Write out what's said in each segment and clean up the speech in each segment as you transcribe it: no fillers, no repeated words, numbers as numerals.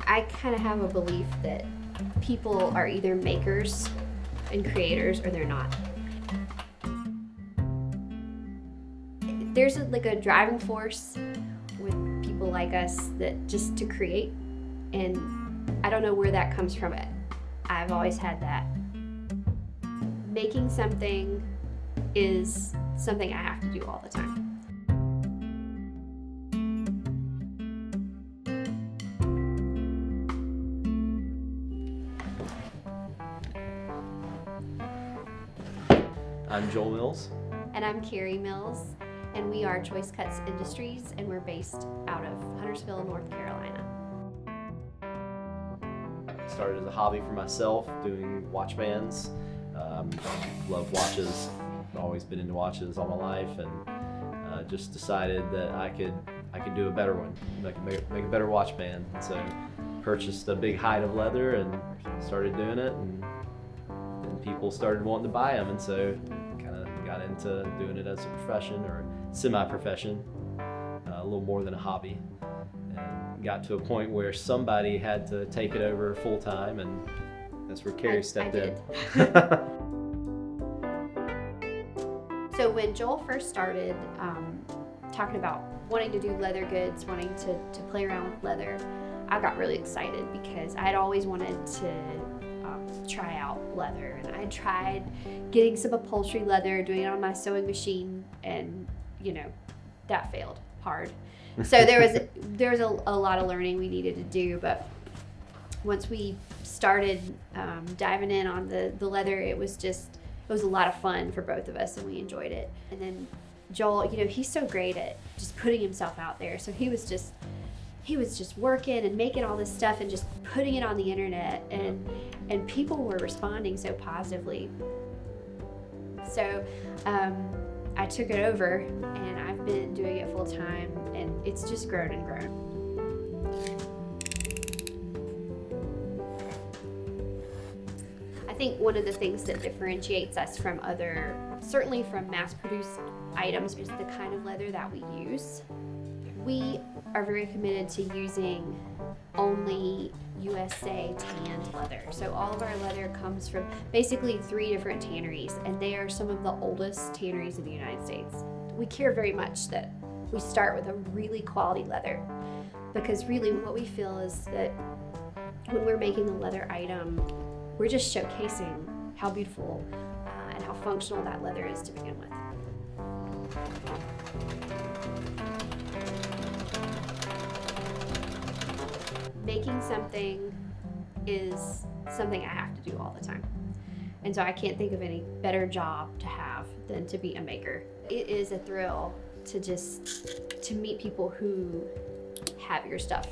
I kind of have a belief that people are either makers and creators or they're not. There's like a driving force with people like us that just to create, and I don't know where that comes from. I've always had that. Making something is something I have to do all the time. I'm Joel Mills. And I'm Kerri Mills, and we are Choice Cuts Industries, and we're based out of Huntersville, North Carolina. Started as a hobby for myself, doing watch bands. Love watches. I've always been into watches all my life, and just decided that I could do a better one. I could make a better watch band. So purchased a big hide of leather and started doing it, and people started wanting to buy them, and so kind of got into doing it as a profession or semi-profession, a little more than a hobby, and got to a point where somebody had to take it over full time, and that's where Kerri stepped in. So when Joel first started talking about wanting to do leather goods, wanting to play around with leather, I got really excited because I had always wanted to try out leather, and I tried getting some upholstery leather, doing it on my sewing machine, and that failed hard. So there was a lot of learning we needed to do, but once we started diving in on the leather, it was a lot of fun for both of us, and we enjoyed it. And then Joel, he's so great at just putting himself out there, so he was just working and making all this stuff and just putting it on the internet, and people were responding so positively. So I took it over, and I've been doing it full time, and it's just grown and grown. I think one of the things that differentiates us from certainly from mass-produced items, is the kind of leather that we use. We are very committed to using only USA tanned leather. So all of our leather comes from basically 3 different tanneries, and they are some of the oldest tanneries in the United States. We care very much that we start with a really quality leather, because really what we feel is that when we're making a leather item, we're just showcasing how beautiful and how functional that leather is to begin with. Making something is something I have to do all the time. And so I can't think of any better job to have than to be a maker. It is a thrill to meet people who have your stuff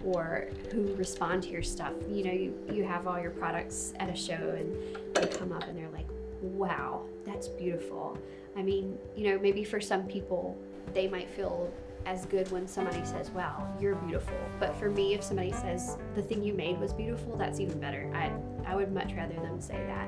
or who respond to your stuff. You have all your products at a show, and they come up and they're like, wow, that's beautiful. I mean, maybe for some people, they might feel as good when somebody says, wow, you're beautiful. But for me, if somebody says the thing you made was beautiful, that's even better. I would much rather them say that.